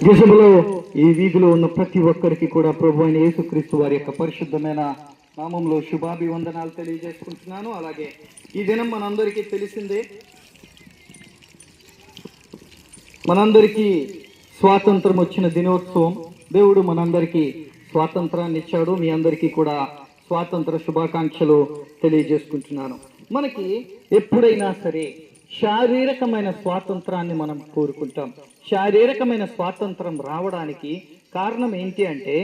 దేశంలో ఈ వీధిలో ఉన్న ప్రతి ఒక్కరికి కూడా ప్రభు అయిన యేసుక్రీస్తు వారి యొక్క పరిశుద్ధమైన నామంలో శుభాభివందనాలు తెలియజేసుకుంటున్నాను. అలాగే ఈ దినం మనందరికీ తెలిసిందే, మనందరికీ స్వాతంత్రం వచ్చిన దినోత్సవం. దేవుడు మనందరికీ స్వాతంత్రాన్ని ఇచ్చాడు. మీ అందరికీ కూడా స్వాతంత్ర శుభాకాంక్షలు తెలియజేసుకుంటున్నాను. మనకి ఎప్పుడైనా సరే శారీరకమైన స్వాతంత్రాన్ని మనం కోరుకుంటాం. శారీరకమైన స్వాతంత్రం రావడానికి కారణం ఏంటి అంటే,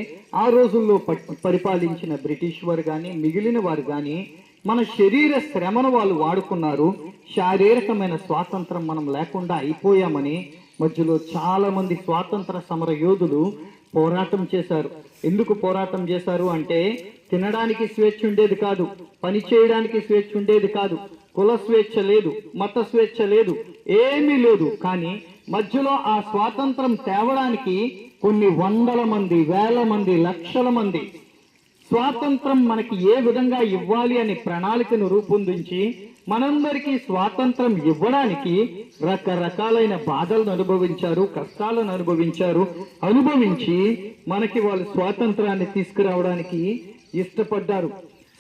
ఆ రోజుల్లో పరిపాలించిన బ్రిటిష్ వారు కానీ మిగిలిన వారు కానీ మన శరీర శ్రమను వాళ్ళు వాడుకున్నారు. శారీరకమైన స్వాతంత్రం మనం లేకుండా అయిపోయామని మధ్యలో చాలా మంది స్వాతంత్ర సమర యోధులు పోరాటం చేశారు. ఎందుకు పోరాటం చేశారు అంటే, తినడానికి స్వేచ్ఛ ఉండేది కాదు, పని చేయడానికి స్వేచ్ఛ ఉండేది కాదు, కుల స్వేచ్ఛ లేదు, మత స్వేచ్ఛ లేదు, ఏమీ లేదు. కానీ మధ్యలో ఆ స్వాతంత్రం తేవడానికి కొన్ని వందల మంది, వేల మంది, లక్షల మంది స్వాతంత్రం మనకి ఏ విధంగా ఇవ్వాలి అని ప్రణాళికను రూపొందించి మనందరికీ స్వాతంత్రం ఇవ్వడానికి రకరకాలైన బాధలను అనుభవించారు, కష్టాలను అనుభవించి మనకి వాళ్ళు స్వాతంత్రాన్ని తీసుకురావడానికి ఇష్టపడ్డారు.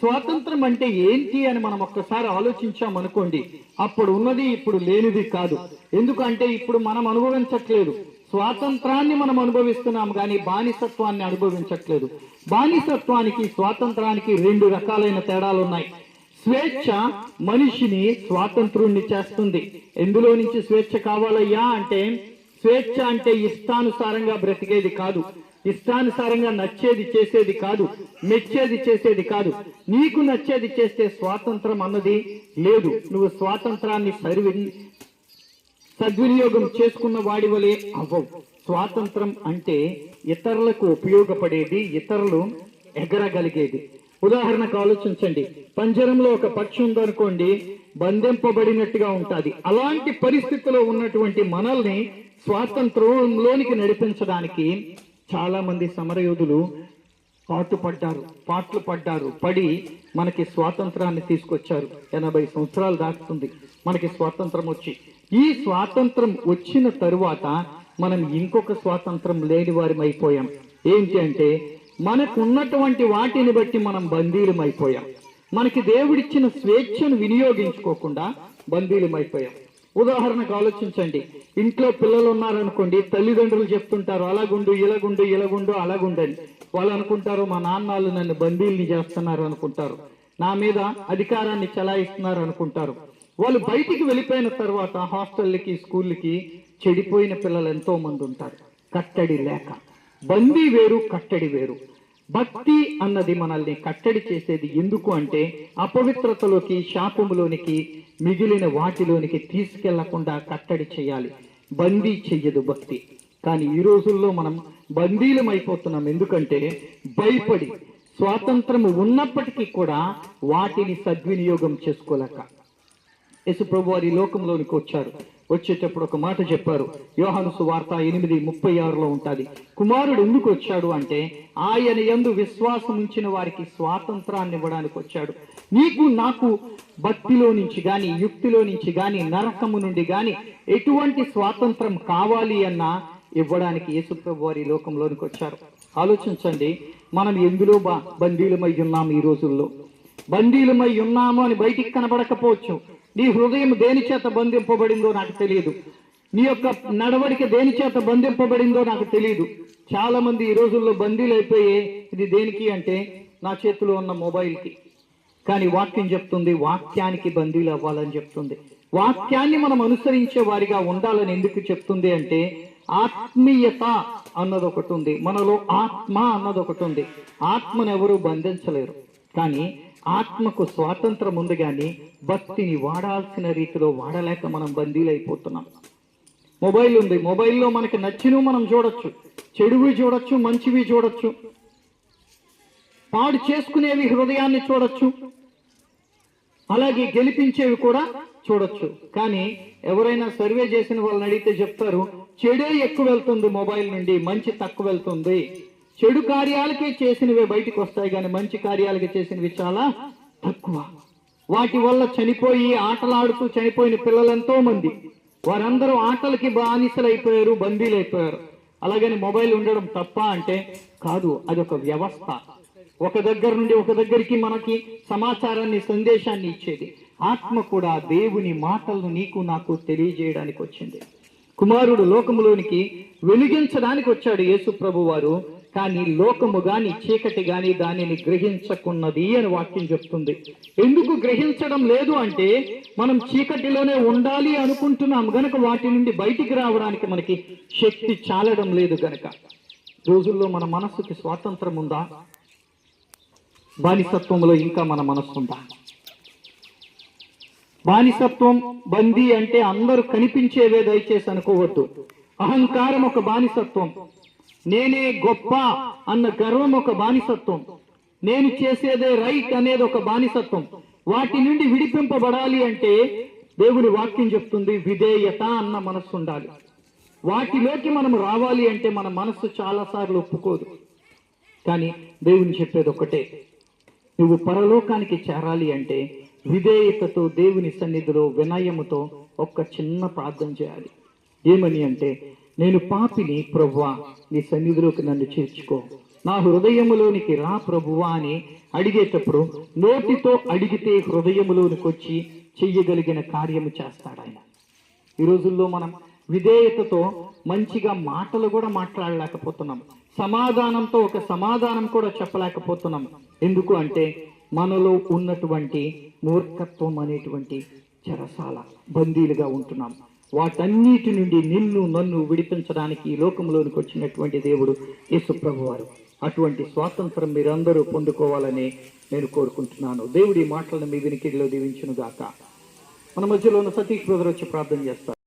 స్వాతంత్రం అంటే ఏంటి అని మనం ఒక్కసారి ఆలోచించామనుకోండి, అప్పుడు ఉన్నది ఇప్పుడు లేనిది కాదు. ఎందుకంటే ఇప్పుడు మనం అనుభవించట్లేదు, స్వాతంత్రాన్ని మనం అనుభవిస్తున్నాం కానీ బానిసత్వాన్ని అనుభవించట్లేదు. బానిసత్వానికి స్వాతంత్రానికి రెండు రకాలైన తేడాలు ఉన్నాయి. స్వేచ్ఛ మనిషిని స్వాతంత్రుణ్ణి చేస్తుంది. ఎందులో నుంచి స్వేచ్ఛ కావాలయ్యా అంటే, స్వేచ్ఛ అంటే ఇష్టానుసారంగా బ్రతికేది కాదు, ఇష్టానుసారంగా నచ్చేది చేసేది కాదు, మెచ్చేది చేసేది కాదు. నీకు నచ్చేది చేస్తే స్వాతంత్రం అన్నది లేదు. నువ్వు స్వాతంత్రాన్ని సద్వినియోగం చేసుకున్న వాడి వలె అవ్వవు. స్వాతంత్రం అంటే ఇతరులకు ఉపయోగపడేది, ఇతరులు ఎగరగలిగేది. ఉదాహరణకు ఆలోచించండి, పంజరంలో ఒక పక్షి ఉందనుకోండి, బంధింపబడినట్టుగా ఉంటుంది. అలాంటి పరిస్థితిలో ఉన్నటువంటి మనల్ని స్వాతంత్రంలోనికి నడిపించడానికి చాలా మంది సమరయోధులు పాటలు పడి మనకి స్వాతంత్రాన్ని తీసుకొచ్చారు. 80 సంవత్సరాలు దాటుతుంది మనకి స్వాతంత్రం వచ్చి. ఈ స్వాతంత్రం వచ్చిన తరువాత మనం ఇంకొక స్వాతంత్రం లేని వారం అయిపోయాం. ఏంటి అంటే, మనకున్నటువంటి వాటిని బట్టి మనం బందీలమైపోయాం. మనకి దేవుడిచ్చిన స్వేచ్ఛను వినియోగించుకోకుండా బందీలమైపోయాం. ఉదాహరణకు ఆలోచించండి, ఇంట్లో పిల్లలు ఉన్నారనుకోండి, తల్లిదండ్రులు చెప్తుంటారు అలాగుండు ఇలాగుండు అలాగుండని. వాళ్ళు అనుకుంటారు మా నాన్నలు నన్ను బందీల్ని చేస్తున్నారు అనుకుంటారు, నా మీద అధికారాన్ని చెలాయిస్తున్నారు అనుకుంటారు. వాళ్ళు బయటికి వెళ్ళిపోయిన తర్వాత హాస్టళ్ళకి, స్కూళ్ళకి చెడిపోయిన పిల్లలు ఎంతో మంది ఉంటారు. కట్టడి లేక. బందీ వేరు, కట్టడి వేరు. భక్తి అన్నది మనల్ని కట్టడి చేసేది. ఎందుకు అంటే, అపవిత్రతలోకి, శాపములోనికి, మిగిలిన వాటిలోనికి తీసుకెళ్లకుండా కట్టడి చేయాలి. బందీ చెయ్యదు భక్తి. కానీ ఈ రోజుల్లో మనం బందీలం అయిపోతున్నాం. ఎందుకంటే భయపడి, స్వాతంత్రము ఉన్నప్పటికీ కూడా వాటిని సద్వినియోగం చేసుకోలేక. యేసు ప్రభు వారి లోకంలోనికి వచ్చేటప్పుడు ఒక మాట చెప్పారు. యోహాను సువార్త 8:36 ఉంటుంది. కుమారుడు ఎందుకు వచ్చాడు అంటే, ఆయన యందు విశ్వాసం ఉంచిన వారికి స్వాతంత్రాన్ని ఇవ్వడానికి వచ్చాడు. నీకు నాకు భక్తిలో నుంచి గాని, యుక్తిలో నుంచి గాని, నరకము నుండి గాని ఎటువంటి స్వాతంత్రం కావాలి అన్నా ఇవ్వడానికి యేసు ప్రభు వారి లోకంలోనికి వచ్చారు. ఆలోచించండి, మనం ఎందులో బందీలమై ఉన్నాము. ఈ రోజుల్లో బందీలమై ఉన్నాము అని బయటికి కనబడకపోవచ్చు. నీ హృదయం దేని చేత బంధింపబడిందో నాకు తెలియదు, నీ యొక్క నడవడిక దేని చేత బంధింపబడిందో నాకు తెలియదు. చాలా మంది ఈ రోజుల్లో బందీలు అయిపోయి, ఇది దేనికి అంటే నా చేతిలో ఉన్న మొబైల్కి. కానీ వాక్యం చెప్తుంది వాక్యానికి బందీలు అవ్వాలని చెప్తుంది. వాక్యాన్ని మనం అనుసరించే వారిగా ఉండాలని ఎందుకు చెప్తుంది అంటే, ఆత్మీయత అన్నది ఒకటి ఉంది మనలో, ఆత్మ అన్నది ఒకటి ఉంది. ఆత్మను ఎవరు బంధించలేరు, కానీ ఆత్మకు స్వాతంత్రం ఉంది. కానీ భక్తిని వాడాల్సిన రీతిలో వాడలేక మనం బందీలు అయిపోతున్నాం. మొబైల్ ఉంది, మొబైల్లో మనకి నచ్చినవి మనం చూడొచ్చు, చెడువి చూడొచ్చు, మంచివి చూడొచ్చు, పాడు చేసుకునేవి హృదయాన్ని చూడొచ్చు, అలాగే గెలిపించేవి కూడా చూడొచ్చు. కానీ ఎవరైనా సర్వే చేసిన వాళ్ళని అడిగితే చెప్తారు, చెడే ఎక్కువ వెళ్తుంది మొబైల్ నుండి, మంచి తక్కువ వెళ్తుంది. చెడు కార్యాలకే చేసినవే బయటికి వస్తాయి, కానీ మంచి కార్యాలకి చేసినవి చాలా తక్కువ. వాటి వల్ల చనిపోయి, ఆటలాడుతూ చనిపోయిన పిల్లలు ఎంతో మంది. వారందరూ ఆటలకి బానిసలైపోయారు, బందీలైపోయారు. అలాగని మొబైల్ ఉండడం తప్ప అంటే కాదు, అదొక వ్యవస్థ. ఒక దగ్గర నుండి ఒక దగ్గరికి మనకి సమాచారాన్ని, సందేశాన్ని ఇచ్చేది. ఆత్మ కూడా దేవుని మాటలను నీకు నాకు తెలియజేయడానికి వచ్చింది. కుమారుడు లోకములోనికి వెలిగించడానికి వచ్చాడు యేసు ప్రభు వారు. కానీ లోకము గాని చీకటి గాని దానిని గ్రహించకున్నది అని వాక్యం చెప్తుంది. ఎందుకు గ్రహించడం లేదు అంటే మనం చీకటిలోనే ఉండాలి అనుకుంటున్నాం గనక వాటి నుండి బయటికి రావడానికి మనకి శక్తి చాలడం లేదు గనక. రోజుల్లో మన మనస్సుకి స్వాతంత్రం ఉందా? బానిసత్వంలో ఇంకా మన మనస్సు ఉందా? బానిసత్వం, బందీ అంటే అందరూ కనిపించేవే దయచేసి అనుకోవద్దు. అహంకారం ఒక బానిసత్వం, నేనే గొప్ప అన్న గర్వం ఒక బానిసత్వం, నేను చేసేదే రైట్ అనేది ఒక బానిసత్వం. వాటి నుండి విడిపింపబడాలి అంటే దేవుని వాక్యం చెప్తుంది విధేయత అన్న మనస్సు ఉండాలి. వాటిలోకి మనం రావాలి అంటే మన మనస్సు చాలాసార్లు ఒప్పుకోదు. కానీ దేవుని చెప్పేది ఒకటే, నువ్వు పరలోకానికి చేరాలి అంటే విధేయతతో దేవుని సన్నిధిలో వినయముతో ఒక్క చిన్న ప్రార్థన చేయాలి. ఏమని అంటే, నేను పాపిని ప్రభువా, నీ సన్నిధిలోకి నన్ను చేర్చుకో, నా హృదయములోనికి రా ప్రభువా అని అడిగేటప్పుడు నోటితో అడిగితే హృదయములోనికి వచ్చి చెయ్యగలిగిన కార్యము చేస్తాడు ఆయన. ఈ రోజుల్లో మనం విధేయతతో మంచిగా మాటలు కూడా మాట్లాడలేకపోతున్నాం, సమాధానంతో ఒక సమాధానం కూడా చెప్పలేకపోతున్నాం. ఎందుకు అంటే మనలో ఉన్నటువంటి మూర్ఖత్వం అనేటువంటి చెరసాల బందీలుగా ఉంటున్నాం. వాటన్నిటి నుండి నిన్ను నన్ను విడిపించడానికి ఈ లోకంలోనికి వచ్చినటువంటి దేవుడు యేసు ప్రభువారు. అటువంటి స్వాతంత్రం మీరందరూ పొందుకోవాలని నేను కోరుకుంటున్నాను. దేవుడి మాటలను మీ వినికిడిలో దీవించును గాక. మన మధ్యలో ఉన్న సతీష్ బ్రదర్ వచ్చి ప్రార్థన చేస్తారు.